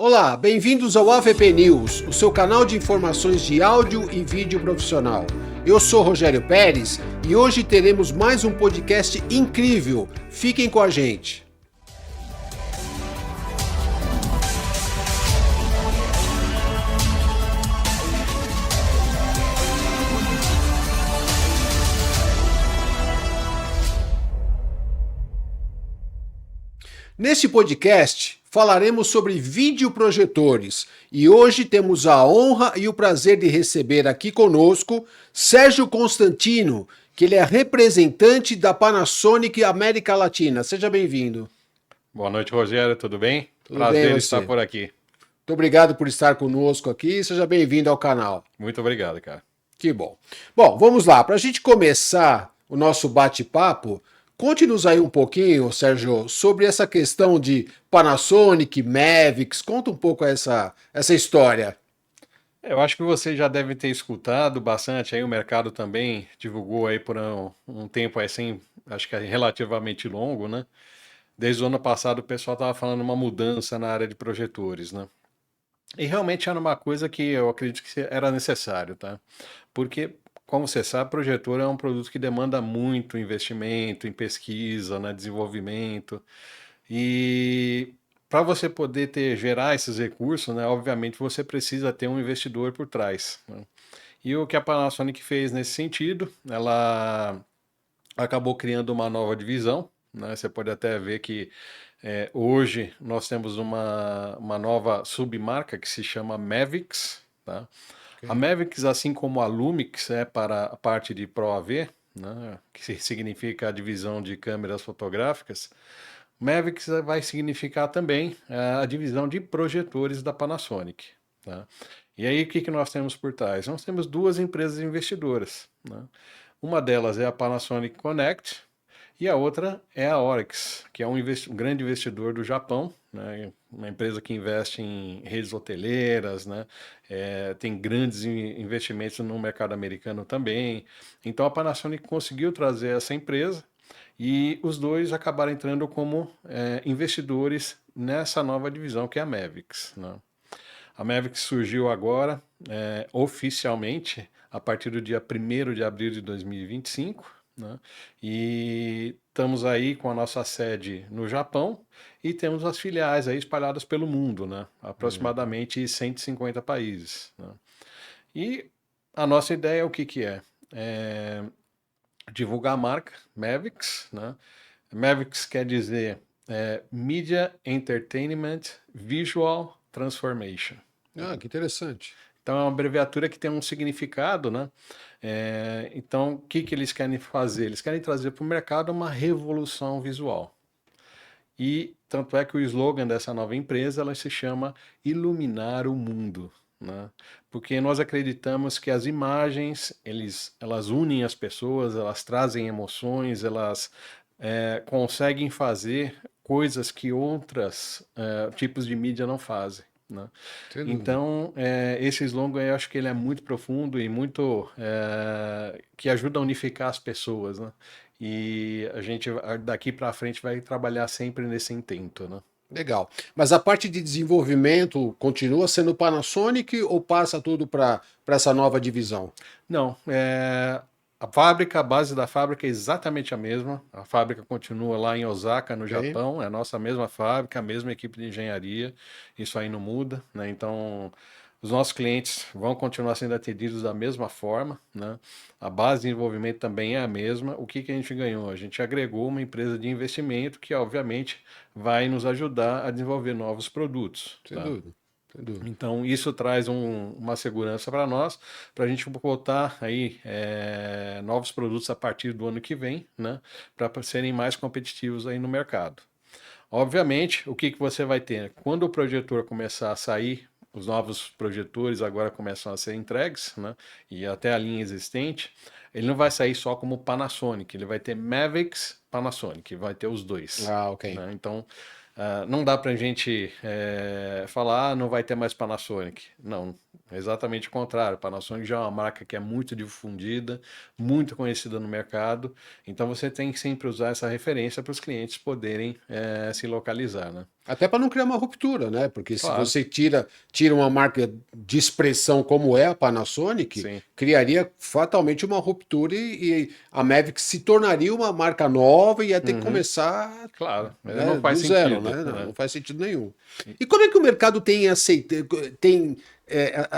Olá, bem-vindos ao AVP News, o seu canal de informações de áudio e vídeo profissional. Eu sou Rogério Pérez e hoje teremos mais um podcast incrível. Fiquem com a gente. Neste podcast, falaremos sobre videoprojetores e hoje temos a honra e o prazer de receber aqui conosco Sérgio Constantino, que ele é representante da Panasonic América Latina. Seja bem-vindo. Boa noite, Rogério, tudo bem? Tudo Prazer bem, estar você? por aqui. Muito obrigado por estar conosco aqui. Seja bem-vindo ao canal. Muito obrigado, cara. Que bom. Bom, vamos lá. Para a gente começar o nosso bate-papo, conte-nos aí um pouquinho, Sérgio, sobre essa questão de Panasonic, Mavics. Conta um pouco essa história. Eu acho que você já deve ter escutado bastante aí, o mercado também divulgou aí por um tempo assim, acho que é relativamente longo, né? Desde o ano passado o pessoal estava falando uma mudança na área de projetores, né? E realmente era uma coisa que eu acredito que era necessário, tá? Porque, como você sabe, projetor é um produto que demanda muito investimento em pesquisa, né, desenvolvimento. E para você poder gerar esses recursos, né, obviamente você precisa ter um investidor por trás, né? E o que a Panasonic fez nesse sentido, ela acabou criando uma nova divisão, né? Você pode até ver que hoje nós temos uma nova submarca que se chama Mavics, tá? A Ok. Mavics, assim como a Lumix, é para a parte de Pro AV, né, que significa a divisão de câmeras fotográficas. Mavics vai significar também a divisão de projetores da Panasonic, tá? E aí, o que que nós temos por trás? Nós temos duas empresas investidoras, né? Uma delas é a Panasonic Connect e a outra é a Oryx, que é um grande investidor do Japão, né? Uma empresa que investe em redes hoteleiras, né? Tem grandes investimentos no mercado americano também. Então a Panasonic conseguiu trazer essa empresa e os dois acabaram entrando como investidores nessa nova divisão que é a Mavics, né? A Mavics surgiu agora, oficialmente, a partir do dia 1º de abril de 2025, né? E estamos aí com a nossa sede no Japão e temos as filiais aí espalhadas pelo mundo, né? Uhum. Aproximadamente 150 países, né? E a nossa ideia é o que que é? É divulgar a marca Mavics, né? Mavics quer dizer Media Entertainment Visual Transformation. Ah, que interessante. Então é uma abreviatura que tem um significado, né? Então, o que que eles querem fazer? Eles querem trazer para o mercado uma revolução visual. E tanto é que o slogan dessa nova empresa ela se chama Iluminar o Mundo, né? Porque nós acreditamos que as imagens elas unem as pessoas, elas trazem emoções, elas conseguem fazer coisas que outras tipos de mídia não fazem, né? Sem dúvida. Então, esse slogan eu acho que ele é muito profundo e muito que ajuda a unificar as pessoas, né? E a gente daqui para frente vai trabalhar sempre nesse intento, né? Legal. Mas a parte de desenvolvimento continua sendo Panasonic ou passa tudo para essa nova divisão? Não, a fábrica, a base da fábrica é exatamente a mesma. A fábrica continua lá em Osaka, no Ok. Japão. É a nossa mesma fábrica, a mesma equipe de engenharia. Isso aí não muda, né? Então, os nossos clientes vão continuar sendo atendidos da mesma forma, né? A base de desenvolvimento também é a mesma. O que que a gente ganhou? A gente agregou uma empresa de investimento que, obviamente, vai nos ajudar a desenvolver novos produtos, Sem tá? dúvida. Sem dúvida. Então, isso traz uma segurança para nós, para a gente botar aí novos produtos a partir do ano que vem, né, para serem mais competitivos aí no mercado. Obviamente, o que que você vai ter? Quando o projetor começar a sair, os novos projetores agora começam a ser entregues, né, e até a linha existente, ele não vai sair só como Panasonic, ele vai ter Mavics Panasonic, vai ter os dois, Ah, ok. né? Então, não dá para a gente falar, não vai ter mais Panasonic. Não, é exatamente o contrário. Panasonic já é uma marca que é muito difundida, muito conhecida no mercado, então você tem que sempre usar essa referência para os clientes poderem se localizar, né? Até para não criar uma ruptura, né? Porque se Claro, você tira uma marca de expressão como é a Panasonic, sim. criaria fatalmente uma ruptura e a Mavic se tornaria uma marca nova e ia ter que Uhum, começar, claro, não né, faz do zero, sentido, né? Não, né? não faz sentido nenhum. E como é que o mercado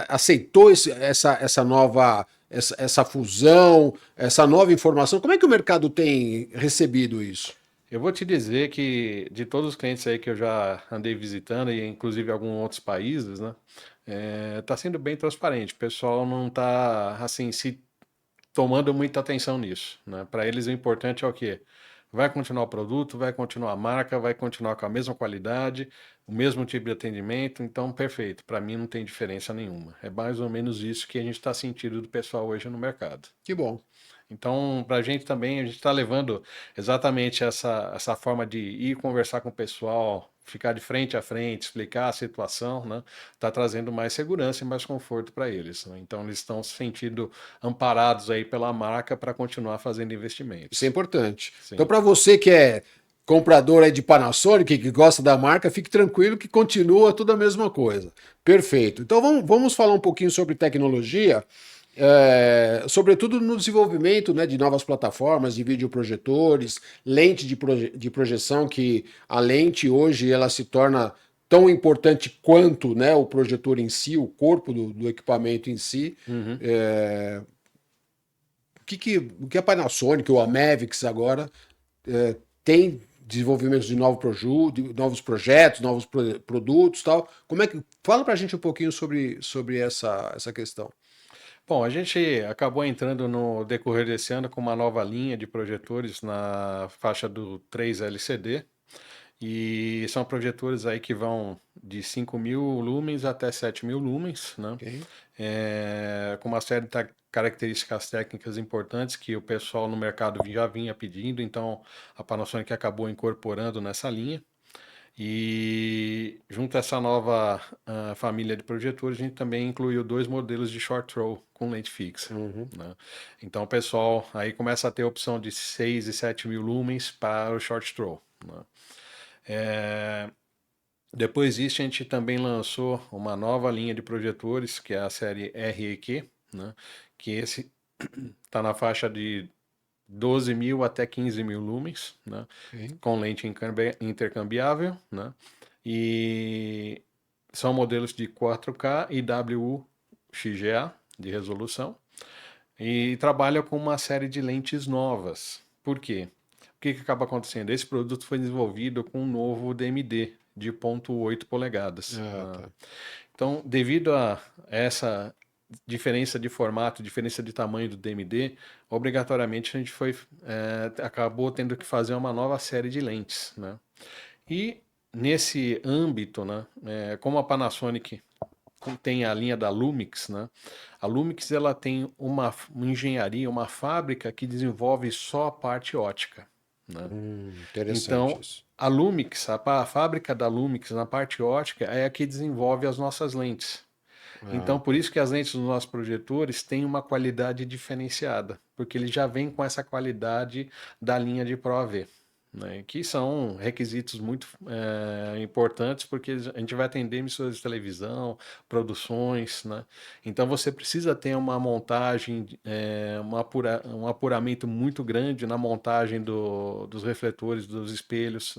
aceitou essa nova essa fusão, essa nova informação? Como é que o mercado tem recebido isso? Eu vou te dizer que de todos os clientes aí que eu já andei visitando, e inclusive alguns outros países, né, tá sendo bem transparente. O pessoal não tá, assim, se tomando muita atenção nisso, né? Para eles o importante é o quê? Vai continuar o produto, vai continuar a marca, vai continuar com a mesma qualidade, o mesmo tipo de atendimento, então perfeito. Para mim não tem diferença nenhuma. É mais ou menos isso que a gente está sentindo do pessoal hoje no mercado. Que bom. Então, para a gente também, a gente está levando exatamente essa forma de ir conversar com o pessoal, ficar de frente a frente, explicar a situação, né? Está trazendo mais segurança e mais conforto para eles, né? Então, eles estão se sentindo amparados aí pela marca para continuar fazendo Isso é investimentos. importante. Então, Sim. para você que é comprador aí de Panasonic, que gosta da marca, fique tranquilo que continua tudo a mesma coisa. Perfeito. Então, vamos falar um pouquinho sobre tecnologia, sobretudo no desenvolvimento, né, de novas plataformas de videoprojetores, lente de projeção, que a lente hoje ela se torna tão importante quanto, né, o projetor em si, o corpo do equipamento em si. Uhum. É, o que a Panasonic ou a Mavics agora tem desenvolvimento de novos projetos, novos produtos, tal. Como é que fala para a gente um pouquinho sobre essa questão? Bom, a gente acabou entrando no decorrer desse ano com uma nova linha de projetores na faixa do 3 LCD. E são projetores aí que vão de 5.000 lumens até 7.000 lumens, né? Ok. Com uma série de características técnicas importantes que o pessoal no mercado já vinha pedindo, então a Panasonic acabou incorporando nessa linha. E junto a essa nova família de projetores, a gente também incluiu dois modelos de short throw com lente fixa, Uhum. né? Então o pessoal aí começa a ter a opção de 6 e 7.000 lumens para o short throw, né? É, Depois disso, a gente também lançou uma nova linha de projetores, que é a série REQ, né? Que esse está na faixa de 12.000 até 15.000 lumens, né? Ok. Com lente intercambiável, né? E são modelos de 4K e WXGA de resolução e trabalha com uma série de lentes novas. Por quê? O que acaba acontecendo? Esse produto foi desenvolvido com um novo DMD de 0,8 polegadas, Ah, né? tá. Então, devido a essa diferença de formato, diferença de tamanho do DMD, obrigatoriamente a gente acabou tendo que fazer uma nova série de lentes, né? E nesse âmbito, né, como a Panasonic tem a linha da Lumix, né? A Lumix ela tem uma engenharia, uma fábrica que desenvolve só a parte ótica, né? Interessante Então, isso. a Lumix, a fábrica da Lumix na parte ótica é a que desenvolve as nossas lentes. Então, Ah, por isso que as lentes dos nossos projetores têm uma qualidade diferenciada, porque ele já vem com essa qualidade da linha de Pro AV, né? Que são requisitos muito importantes, porque a gente vai atender emissoras de televisão, produções, né? Então você precisa ter uma montagem, um apuramento muito grande na montagem dos refletores, dos espelhos,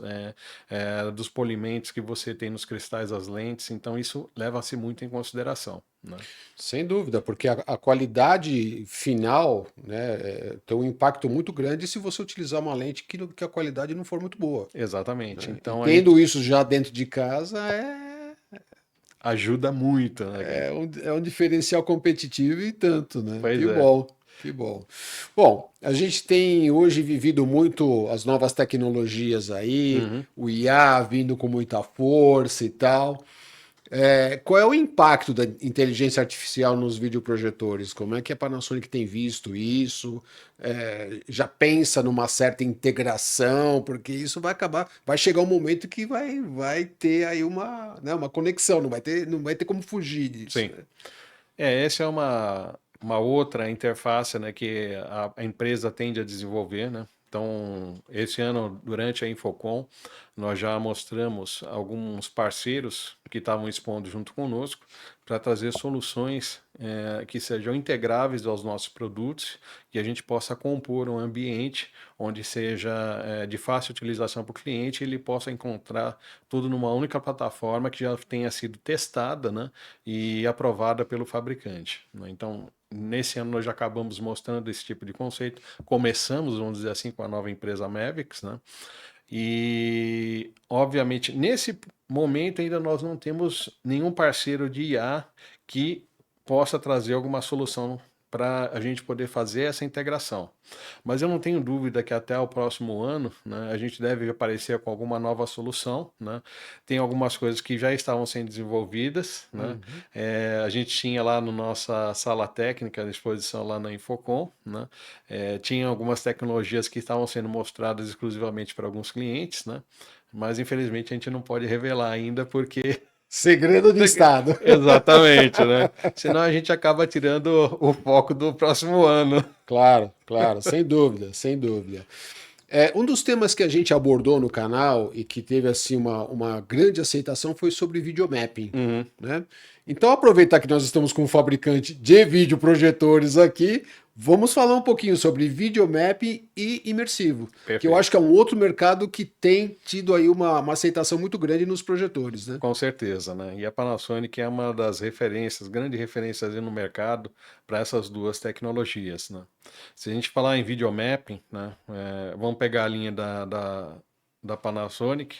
dos polimentos que você tem nos cristais das lentes. Então isso leva-se muito em consideração, né? sem dúvida, porque a qualidade final, né, tem um impacto muito grande se você utilizar uma lente que a qualidade não for muito boa, Exatamente. né? E Então a tendo gente isso já dentro de casa ajuda muito, né, Gui? é um diferencial competitivo e tanto, né? Pois Que é. bom, que bom. Bom, a gente tem hoje vivido muito as novas tecnologias aí, Uhum. o IA vindo com muita força e tal. Qual é o impacto da inteligência artificial nos videoprojetores? Como é que a Panasonic tem visto isso? Já pensa numa certa integração? Porque isso vai chegar um momento que vai ter aí né, uma conexão, não vai ter como fugir disso, Sim. né? Essa é uma outra interface, né, que a empresa tende a desenvolver, né? Então, esse ano, durante a Infocom, nós já mostramos alguns parceiros que estavam expondo junto conosco para trazer soluções que sejam integráveis aos nossos produtos e a gente possa compor um ambiente onde seja de fácil utilização para o cliente e ele possa encontrar tudo numa única plataforma que já tenha sido testada, né, e aprovada pelo fabricante, né? Então, nesse ano nós já acabamos mostrando esse tipo de conceito. Começamos, vamos dizer assim, com a nova empresa Mavics, né? E, obviamente, nesse momento ainda nós não temos nenhum parceiro de IA que possa trazer alguma solução para a gente poder fazer essa integração. Mas eu não tenho dúvida que até o próximo ano, né, a gente deve aparecer com alguma nova solução, né? Tem algumas coisas que já estavam sendo desenvolvidas, né? Uhum. A gente tinha lá na nossa sala técnica, à exposição lá na Infocom, né? Tinha algumas tecnologias que estavam sendo mostradas exclusivamente para alguns clientes, né? Mas infelizmente a gente não pode revelar ainda porque Segredo de Estado. exatamente, né? Senão a gente acaba tirando o foco do próximo ano. Claro, claro, sem dúvida, sem dúvida. Um dos temas que a gente abordou no canal e que teve assim uma grande aceitação foi sobre videomapping, Uhum, né? Então, aproveitar que nós estamos com um fabricante de videoprojetores aqui, vamos falar um pouquinho sobre videomapping e imersivo, que eu acho perfeito. que é um outro mercado que tem tido aí uma aceitação muito grande nos projetores, né? Com certeza, né? E a Panasonic é uma das referências, grandes referências aí no mercado para essas duas tecnologias, né? Se a gente falar em videomapping, né? Vamos pegar a linha da Panasonic.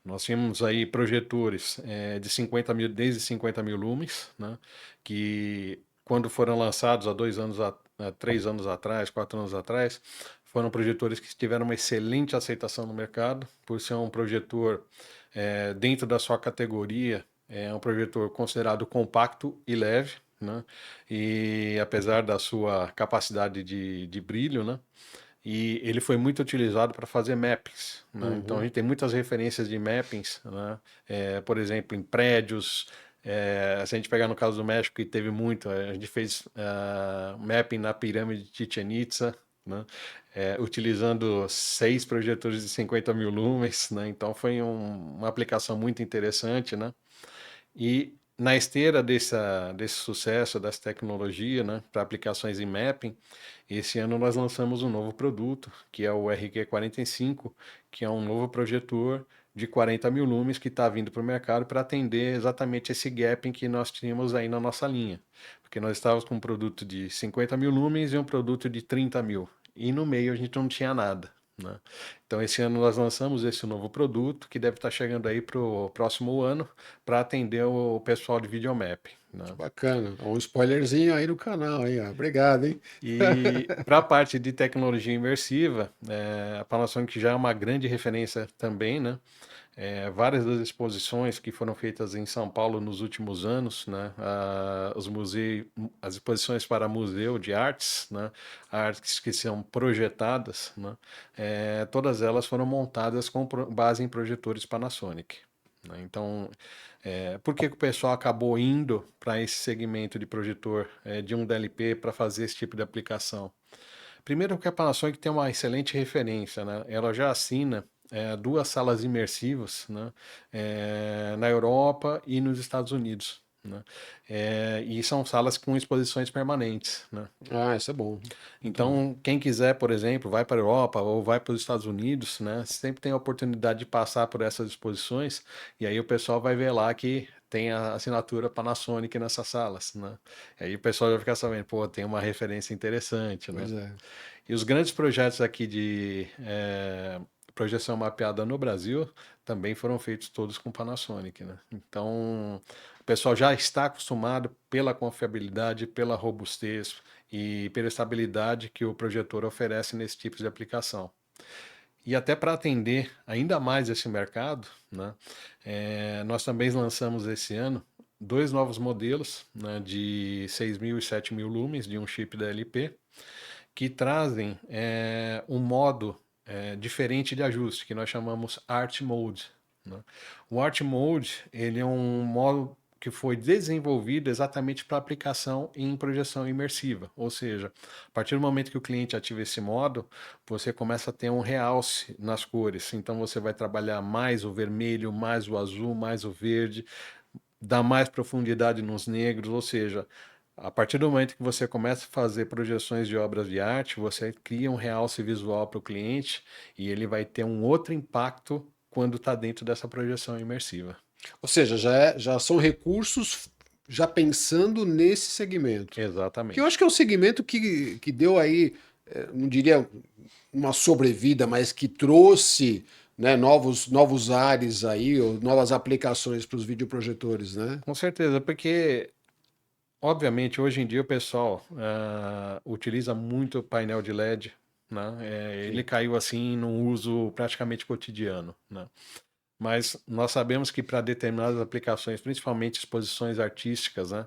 Nós tínhamos aí projetores de 50 mil, desde 50 mil lumens, né? Que quando foram lançados há 2 anos, 3 anos atrás, 4 anos atrás, foram projetores que tiveram uma excelente aceitação no mercado, por ser um projetor dentro da sua categoria, é um projetor considerado compacto e leve, né? E apesar da sua capacidade de brilho, né? E ele foi muito utilizado para fazer mappings, né? Então a Uhum. gente tem muitas referências de mappings, né? Por exemplo, em prédios. Se a gente pegar no caso do México, que teve muito, a gente fez mapping na pirâmide de Chichen Itza, né? Utilizando 6 projetores de 50 mil lumens, né? Então foi uma aplicação muito interessante, né? E na esteira desse sucesso, dessa tecnologia, né, para aplicações em mapping, esse ano nós lançamos um novo produto, que é o RQ45, que é um novo projetor de 40 mil lumens que está vindo para o mercado para atender exatamente esse gap em que nós tínhamos aí na nossa linha. Porque nós estávamos com um produto de 50 mil lumens e um produto de 30 mil. E no meio a gente não tinha nada, né? Então, esse ano nós lançamos esse novo produto que deve estar chegando aí para o próximo ano para atender o pessoal de videomap, né? Bacana. Um spoilerzinho aí no canal, hein? Obrigado, hein? E para a parte de tecnologia imersiva, a Panasonic já é uma grande referência também, né? Várias das exposições que foram feitas em São Paulo nos últimos anos, né? As exposições para museu de artes, né? Artes que são projetadas, né? Todas elas foram montadas com base em projetores Panasonic, né? Então, por que que o pessoal acabou indo para esse segmento de projetor de um DLP para fazer esse tipo de aplicação? Primeiro porque a Panasonic tem uma excelente referência, né? Ela já assina 2 salas imersivas, né? Na Europa e nos Estados Unidos, né? E são salas com exposições permanentes, né? Ah, isso é bom. Muito bom. Então, quem quiser, por exemplo, vai para a Europa ou vai para os Estados Unidos, né? Sempre tem a oportunidade de passar por essas exposições e aí o pessoal vai ver lá que tem a assinatura Panasonic nessas salas, né? E aí o pessoal vai ficar sabendo, pô, tem uma referência interessante, né? Pois é. E os grandes projetos aqui de projeção mapeada no Brasil também foram feitos todos com Panasonic, né? Então, o pessoal já está acostumado pela confiabilidade, pela robustez e pela estabilidade que o projetor oferece nesse tipo de aplicação. E até para atender ainda mais esse mercado, né, nós também lançamos esse ano 2 novos modelos, né, de 6.000 e 7.000 lumens de um chip da LP, que trazem um modo diferente de ajuste, que nós chamamos Art Mode, né? O Art Mode ele é um modo que foi desenvolvido exatamente para aplicação em projeção imersiva. Ou seja, a partir do momento que o cliente ativa esse modo, você começa a ter um realce nas cores. Então você vai trabalhar mais o vermelho, mais o azul, mais o verde, dá mais profundidade nos negros, ou seja, a partir do momento que você começa a fazer projeções de obras de arte, você cria um realce visual para o cliente e ele vai ter um outro impacto quando está dentro dessa projeção imersiva. Ou seja, já são recursos já pensando nesse segmento. Que eu Exatamente. acho que é um segmento que deu aí, não diria uma sobrevida, mas que trouxe, né, novos ares aí, ou novas aplicações para os videoprojetores, né? Com certeza, porque obviamente hoje em dia o pessoal utiliza muito o painel de LED, né? Ele Sim. caiu assim num uso praticamente cotidiano, né? Mas nós sabemos que para determinadas aplicações, principalmente exposições artísticas, né,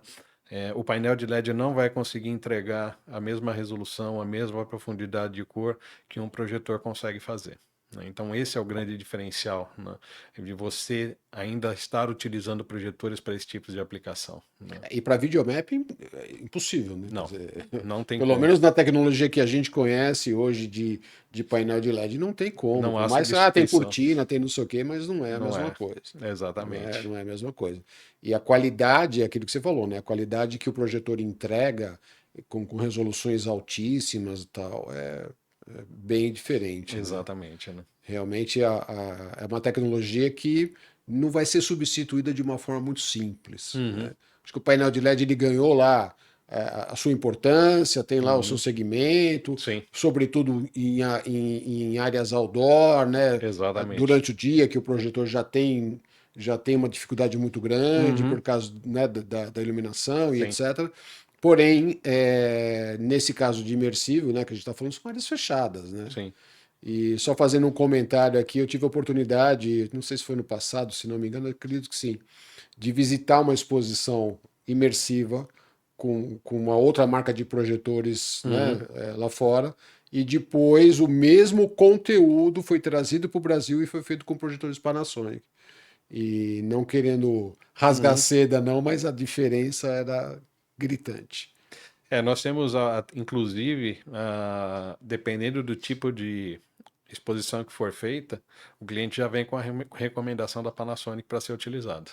o painel de LED não vai conseguir entregar a mesma resolução, a mesma profundidade de cor que um projetor consegue fazer, né? Então, esse é o grande diferencial, né, de você ainda estar utilizando projetores para esse tipo de aplicação, né? E para videomapping é impossível, né? Quer Não, dizer, não tem pelo como. menos na tecnologia que a gente conhece hoje de painel de LED, não tem como. Não Por há mais que tem substituição. cortina, tem não sei o quê, mas não é a Não mesma é. coisa. Exatamente. Não é a mesma coisa. E a qualidade, é aquilo que você falou, né? A qualidade que o projetor entrega com resoluções altíssimas e tal, é bem diferente, né? Exatamente, né? Realmente é uma tecnologia que não vai ser substituída de uma forma muito simples, Uhum, né? Acho que o painel de LED ele ganhou lá a sua importância, tem lá o seu uhum. segmento, Sim, sobretudo em áreas outdoor, né? exatamente. Durante o dia que o projetor já tem uma dificuldade muito grande por Uhum, causa, né, da iluminação e sim, etc. Porém, nesse caso de imersivo, né, que a gente está falando, são áreas fechadas, né? sim. E só fazendo um comentário aqui, eu tive a oportunidade, não sei se foi no passado, se não me engano, eu acredito que sim, de visitar uma exposição imersiva com uma outra marca de projetores, né, Uhum. lá fora, e depois o mesmo conteúdo foi trazido para o Brasil e foi feito com projetores Panasonic. E não querendo rasgar Uhum. seda, não, mas a diferença era gritante. Nós temos, inclusive, dependendo do tipo de exposição que for feita, o cliente já vem com a recomendação da Panasonic para ser utilizado.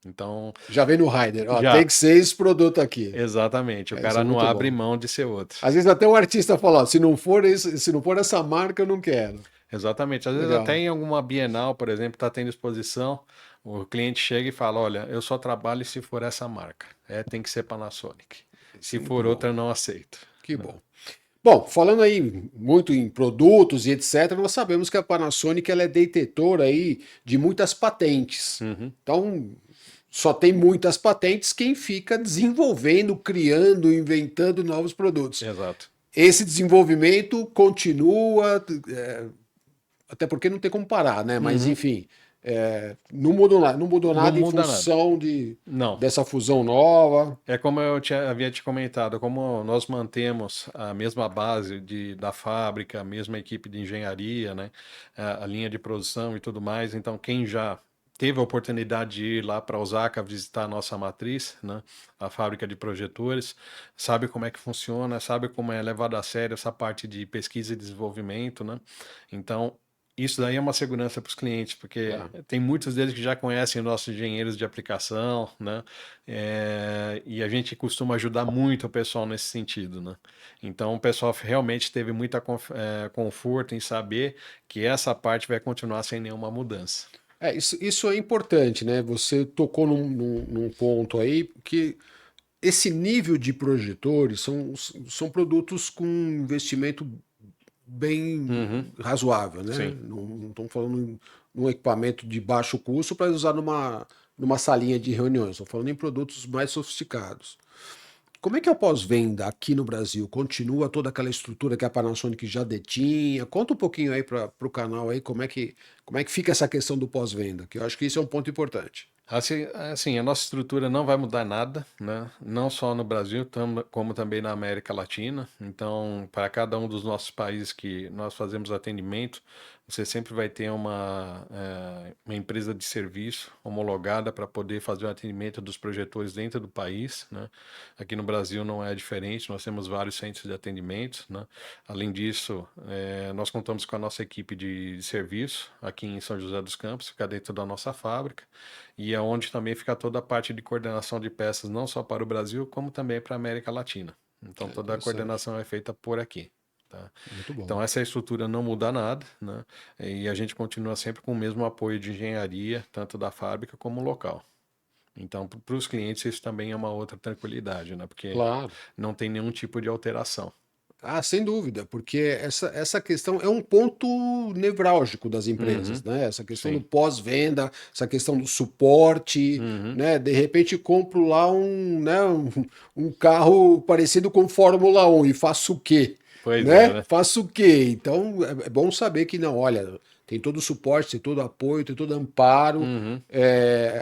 Então, Já vem no Rider, ó, tem já, que ser esse produto aqui. exatamente, o Isso é cara não muito abre bom. mão de ser outro. Às vezes até o artista fala, ó, se não for essa marca, eu não quero. Exatamente. Às vezes até Legal. em alguma Bienal, por exemplo, está tendo exposição, o cliente chega e fala, olha, eu só trabalho se for essa marca. Tem que ser Panasonic. Isso Se é muito for bom. outra, eu não aceito. Que Né? bom. Bom, falando aí muito em produtos e etc., nós sabemos que a Panasonic ela é detetora aí de muitas patentes. Uhum, Então, só tem muitas patentes quem fica desenvolvendo, criando, inventando novos produtos. exato. Esse desenvolvimento continua, até porque não tem como parar, né? Mas Uhum. enfim, não mudou Não nada em muda nada. função Não. dessa fusão nova. É como eu havia te comentado, como nós mantemos a mesma base da fábrica, a mesma equipe de engenharia, né, a linha de produção e tudo mais. Então, quem já teve a oportunidade de ir lá para Osaka visitar a nossa matriz, né, a fábrica de projetores, sabe como é que funciona, sabe como é levado a sério essa parte de pesquisa e desenvolvimento, né? Então, isso daí é uma segurança para os clientes, porque Tá? tem muitos deles que já conhecem nossos engenheiros de aplicação, né? E a gente costuma ajudar muito o pessoal nesse sentido, né? Então o pessoal realmente teve muita conforto em saber que essa parte vai continuar sem nenhuma mudança. Isso é importante, né? Você tocou num ponto aí que esse nível de projetores são produtos com investimento bem Uhum, razoável, né? sim. Não estamos falando num equipamento de baixo custo para usar numa salinha de reuniões, estamos falando em produtos mais sofisticados. Como é que é o pós-venda aqui no Brasil? Continua toda aquela estrutura que a Panasonic já detinha? Conta um pouquinho aí para o canal aí como é que fica essa questão do pós-venda, que eu acho que isso é um ponto importante. Assim, a nossa estrutura não vai mudar nada, né? Não só no Brasil, como também na América Latina. Então, para cada um dos nossos países que nós fazemos atendimento, você sempre vai ter uma empresa de serviço homologada para poder fazer o atendimento dos projetores dentro do país, né? Aqui no Brasil não é diferente, nós temos vários centros de atendimento, né? Além disso, nós contamos com a nossa equipe de serviço aqui em São José dos Campos, fica dentro da nossa fábrica, e é onde também fica toda a parte de coordenação de peças, não só para o Brasil, como também para a América Latina. Então, toda a Interessante. coordenação é feita por aqui. Tá? Muito bom. Então, essa estrutura não muda nada, né? E a gente continua sempre com o mesmo apoio de engenharia, tanto da fábrica como local. Então, para os clientes, isso também é uma outra tranquilidade, né? Porque Claro. não tem nenhum tipo de alteração. Ah, sem dúvida, porque essa questão é um ponto nevrálgico das empresas, Uhum, né? Essa questão do sim. pós-venda, essa questão do suporte, Uhum, né? De repente compro lá um carro parecido com Fórmula 1 e faço o quê? pois é, Né? né? Faço o quê? Então é bom saber que não, olha, tem todo o suporte, tem todo o apoio, tem todo o amparo. Uhum,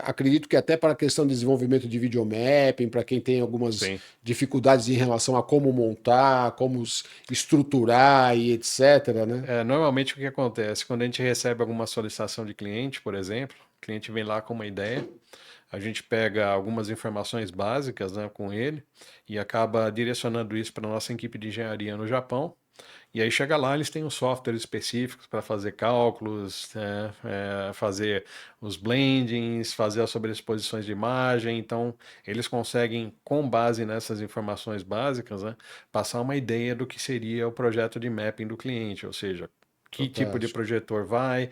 Acredito que até para a questão de desenvolvimento de videomapping, para quem tem algumas sim. dificuldades em relação a como montar, como estruturar e etc, né? Normalmente o que acontece? Quando a gente recebe alguma solicitação de cliente, por exemplo, o cliente vem lá com uma ideia, a gente pega algumas informações básicas, né, com ele e acaba direcionando isso para a nossa equipe de engenharia no Japão. E aí chega lá, eles têm um software específico para fazer cálculos, né, fazer os blendings, fazer as sobreexposições de imagem. Então, eles conseguem, com base nessas informações básicas, né, passar uma ideia do que seria o projeto de mapping do cliente, ou seja, que tipo de Fantástico. projetor vai,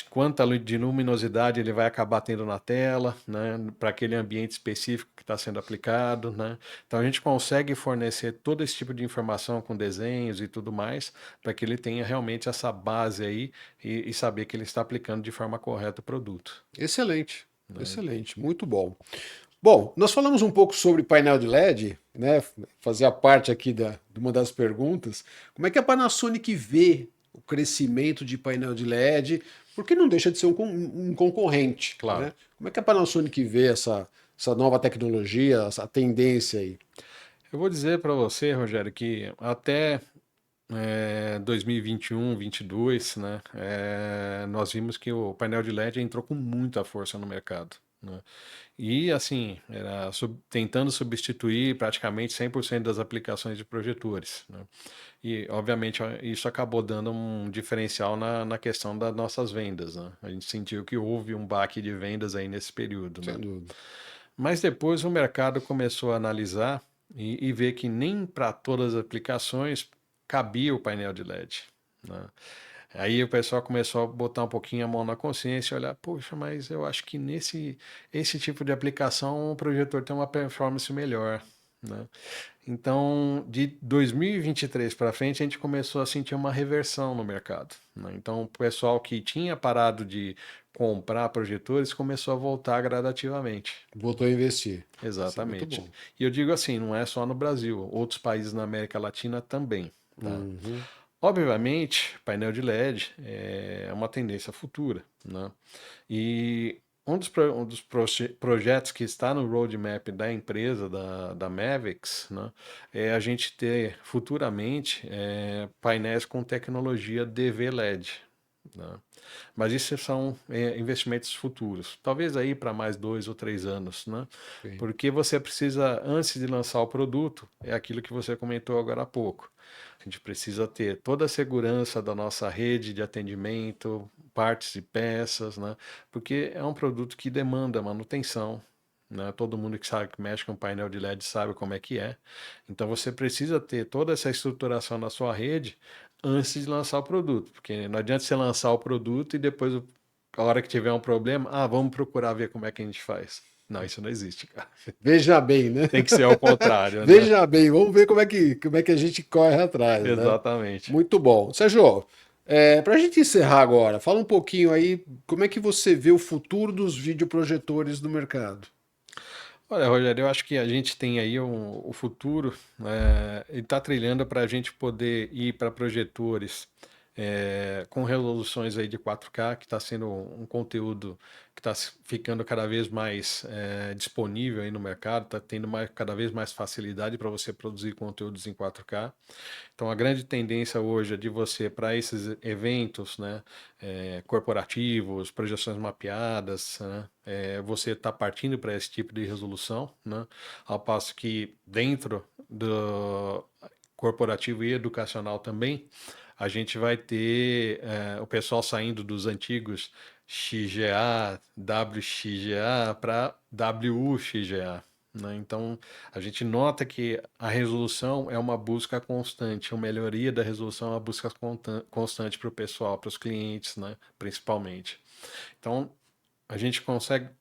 quanta de luminosidade ele vai acabar tendo na tela, né, para aquele ambiente específico que está sendo aplicado, né? Então a gente consegue fornecer todo esse tipo de informação com desenhos e tudo mais, para que ele tenha realmente essa base aí e saber que ele está aplicando de forma correta o produto, Excelente, né? excelente, muito bom. Bom, nós falamos um pouco sobre painel de LED, né? Fazia parte aqui de uma das perguntas. Como é que a Panasonic vê o crescimento de painel de LED? Porque não deixa de ser um concorrente, Claro. né? Como é que a Panasonic vê essa nova tecnologia, essa tendência aí? Eu vou dizer para você, Rogério, que até 2021, 22, né, nós vimos que o painel de LED entrou com muita força no mercado, né? E assim, era tentando substituir praticamente 100% das aplicações de projetores, né? E obviamente isso acabou dando um diferencial na questão das nossas vendas, né? A gente sentiu que houve um baque de vendas aí nesse período, né? Sem dúvida. Mas depois o mercado começou a analisar e ver que nem para todas as aplicações cabia o painel de LED, né? Aí o pessoal começou a botar um pouquinho a mão na consciência e olhar, poxa, mas eu acho que nesse esse tipo de aplicação o projetor tem uma performance melhor, né? Então, de 2023 para frente, a gente começou a sentir uma reversão no mercado, né? Então, o pessoal que tinha parado de comprar projetores começou a voltar gradativamente. Voltou a investir. Isso é muito Exatamente. bom. E eu digo assim, não é só no Brasil, outros países na América Latina também, tá? Uhum. Obviamente, painel de LED é uma tendência futura, né? E um dos projetos que está no roadmap da empresa, da Mavix, né, é a gente ter futuramente painéis com tecnologia DV LED, né? Mas isso são investimentos futuros, talvez aí para mais 2 ou 3 anos, né? Sim. Porque você precisa, antes de lançar o produto, é aquilo que você comentou agora há pouco. A gente precisa ter toda a segurança da nossa rede de atendimento, partes e peças, né? Porque é um produto que demanda manutenção, né? Todo mundo que sabe que mexe com painel de LED sabe como é que é. Então você precisa ter toda essa estruturação na sua rede antes de lançar o produto, porque não adianta você lançar o produto e depois, a hora que tiver um problema, vamos procurar ver como é que a gente faz. Não, isso não existe, cara. Veja bem, né? Tem que ser ao contrário, né? Veja bem, vamos ver como é que a gente corre atrás, né? Exatamente. Muito bom. Sérgio, para a gente encerrar agora, fala um pouquinho aí como é que você vê o futuro dos videoprojetores no mercado. Olha, Rogério, eu acho que a gente tem aí o futuro, ele está trilhando para a gente poder ir para projetores com resoluções aí de 4K, que está sendo um conteúdo que está ficando cada vez mais disponível aí no mercado, está tendo cada vez mais facilidade para você produzir conteúdos em 4K. Então, a grande tendência hoje é de você, para esses eventos, né, corporativos, projeções mapeadas, né, você está partindo para esse tipo de resolução, né, ao passo que dentro do corporativo e educacional também, a gente vai ter o pessoal saindo dos antigos XGA, WXGA para WXGA. Né? Então, a gente nota que a resolução é uma busca constante, a melhoria da resolução é uma busca constante para o pessoal, para os clientes, né? Principalmente. Então, a gente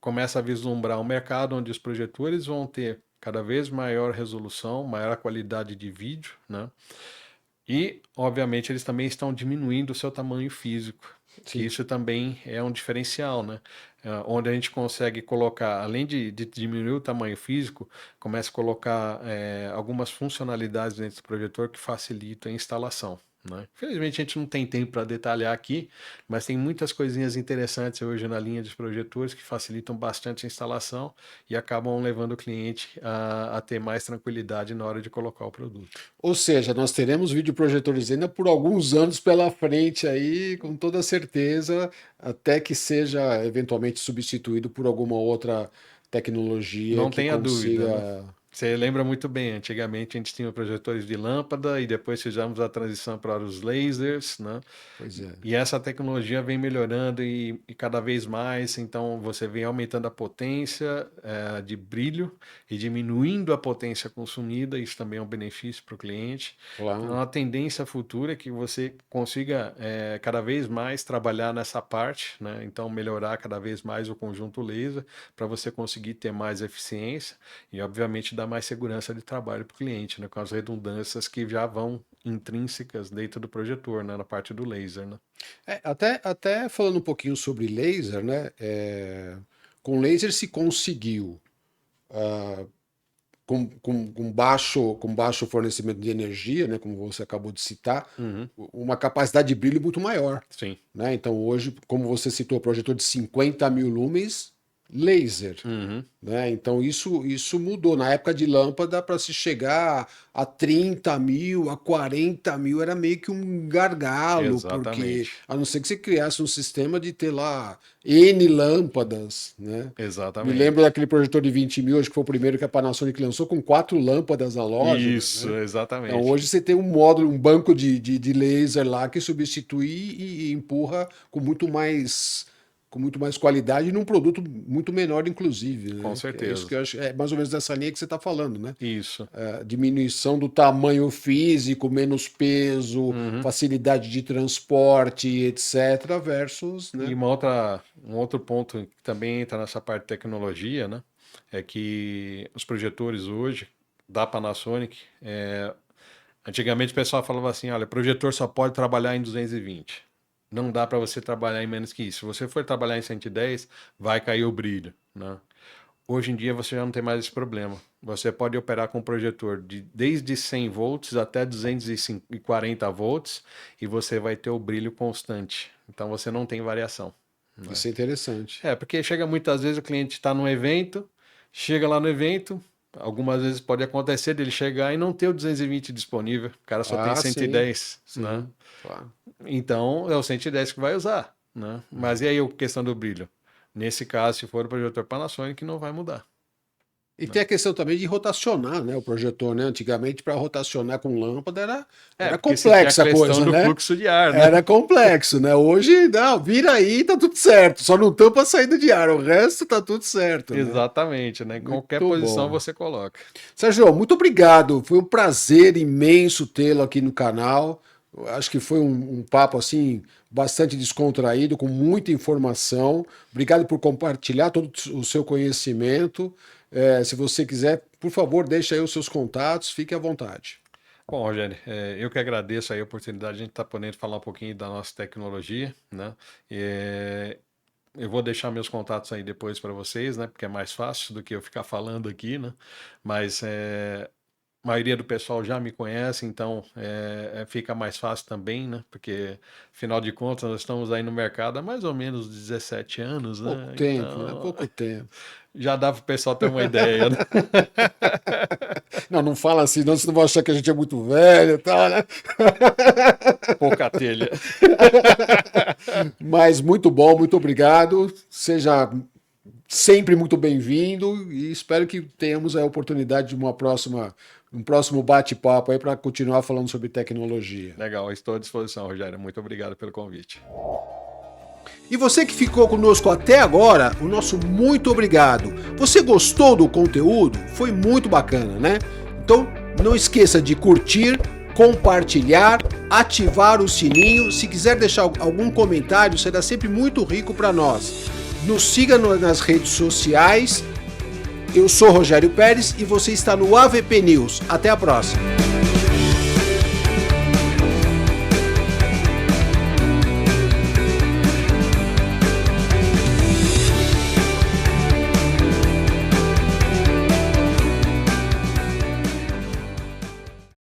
começa a vislumbrar um mercado onde os projetores vão ter cada vez maior resolução, maior qualidade de vídeo, né? E, obviamente, eles também estão diminuindo o seu tamanho físico, que Sim. isso também é um diferencial, né? Onde a gente consegue colocar, além de diminuir o tamanho físico, começa a colocar algumas funcionalidades dentro do projetor que facilitam a instalação. Né? Infelizmente a gente não tem tempo para detalhar aqui, mas tem muitas coisinhas interessantes hoje na linha dos projetores que facilitam bastante a instalação e acabam levando o cliente a ter mais tranquilidade na hora de colocar o produto. Ou seja, nós teremos videoprojetores ainda por alguns anos pela frente aí, com toda certeza, até que seja eventualmente substituído por alguma outra tecnologia Não que tenha dúvida, né? consiga. Você lembra muito bem, antigamente a gente tinha projetores de lâmpada e depois fizemos a transição para os lasers, né? Pois é. E essa tecnologia vem melhorando e cada vez mais, então você vem aumentando a potência de brilho e diminuindo a potência consumida, isso também é um benefício para o cliente. Então Claro. a tendência futura é que você consiga cada vez mais trabalhar nessa parte, né? Então melhorar cada vez mais o conjunto laser para você conseguir ter mais eficiência e obviamente dar mais segurança de trabalho para o cliente, né? Com as redundâncias que já vão intrínsecas dentro do projetor, né? Na parte do laser, né? Até falando um pouquinho sobre laser, né? Com laser se conseguiu, com baixo fornecimento de energia, né? Como você acabou de citar, Uhum, uma capacidade de brilho muito maior. sim. Né? Então, hoje, como você citou, projetor de 50 mil lumens, laser. Uhum, Né? Então isso mudou. Na época de lâmpada, para se chegar a 30 mil, a 40 mil, era meio que um gargalo, porque exatamente. a não ser que você criasse um sistema de ter lá N lâmpadas. Né? Me lembro Exatamente. daquele projetor de 20 mil, acho que foi o primeiro que a Panasonic lançou, com 4 lâmpadas halógenas. Isso, Né? Então exatamente. hoje você tem um módulo, um banco de laser lá que substitui e empurra com muito mais qualidade e num produto muito menor, inclusive, Com né? Que é isso certeza. que eu acho, é mais ou menos dessa linha que você está falando, né? Isso. Diminuição do tamanho físico, menos peso, Uhum. facilidade de transporte, etc., versus, E né? um outro ponto que também entra nessa parte de tecnologia, né? É que os projetores hoje da Panasonic, antigamente o pessoal falava assim, olha, projetor só pode trabalhar em 220. Não dá para você trabalhar em menos que isso. Se você for trabalhar em 110, vai cair o brilho, né? Hoje em dia você já não tem mais esse problema. Você pode operar com um projetor desde 100 volts até 240 volts e você vai ter o brilho constante. Então você não tem variação, né? Isso é interessante. Porque chega muitas vezes o cliente está num evento, chega lá no evento, algumas vezes pode acontecer dele chegar e não ter o 220 disponível, o cara só tem Ah, sim, 110, né? sim, claro. Então é o 110 que vai usar, né? Mas e aí a questão do brilho? Nesse caso, se for o projetor Panasonic, não vai mudar. E Né? tem a questão também de rotacionar, né? O projetor, né? Antigamente, para rotacionar com lâmpada era Porque você tinha a complexa a questão coisa, do né? fluxo de ar, né? Era complexo, né? Hoje, não, vira aí, tá tudo certo. Só não tampa a saída de ar, o resto tá tudo certo, né? Exatamente, né? Em qualquer Muito posição bom. você coloca. Sérgio, muito obrigado. Foi um prazer imenso tê-lo aqui no canal. Eu acho que foi um papo assim bastante descontraído, com muita informação. Obrigado por compartilhar todo o seu conhecimento. Se você quiser, por favor, deixe aí os seus contatos, fique à vontade. Bom, Rogério, eu que agradeço aí a oportunidade de a gente estar podendo falar um pouquinho da nossa tecnologia, né? É, eu vou deixar meus contatos aí depois para vocês, né? Porque é mais fácil do que eu ficar falando aqui, né? Mas maioria do pessoal já me conhece, então fica mais fácil também, né? Porque, afinal de contas, nós estamos aí no mercado há mais ou menos 17 anos, né? Pouco tempo, Então, né? Pouco tempo. já dá para o pessoal ter uma ideia, né? Não fala assim, não, senão vão achar que a gente é muito velho e tal, né? Pouca telha. Mas muito bom, muito obrigado. Seja sempre muito bem-vindo e espero que tenhamos a oportunidade de um próximo bate-papo aí para continuar falando sobre tecnologia. Legal, estou à disposição, Rogério. Muito obrigado pelo convite. E você que ficou conosco até agora, o nosso muito obrigado. Você gostou do conteúdo? Foi muito bacana, né? Então, não esqueça de curtir, compartilhar, ativar o sininho. Se quiser deixar algum comentário, será sempre muito rico para nós. Nos siga nas redes sociais. Eu sou Rogério Pérez e você está no AVP News. Até a próxima.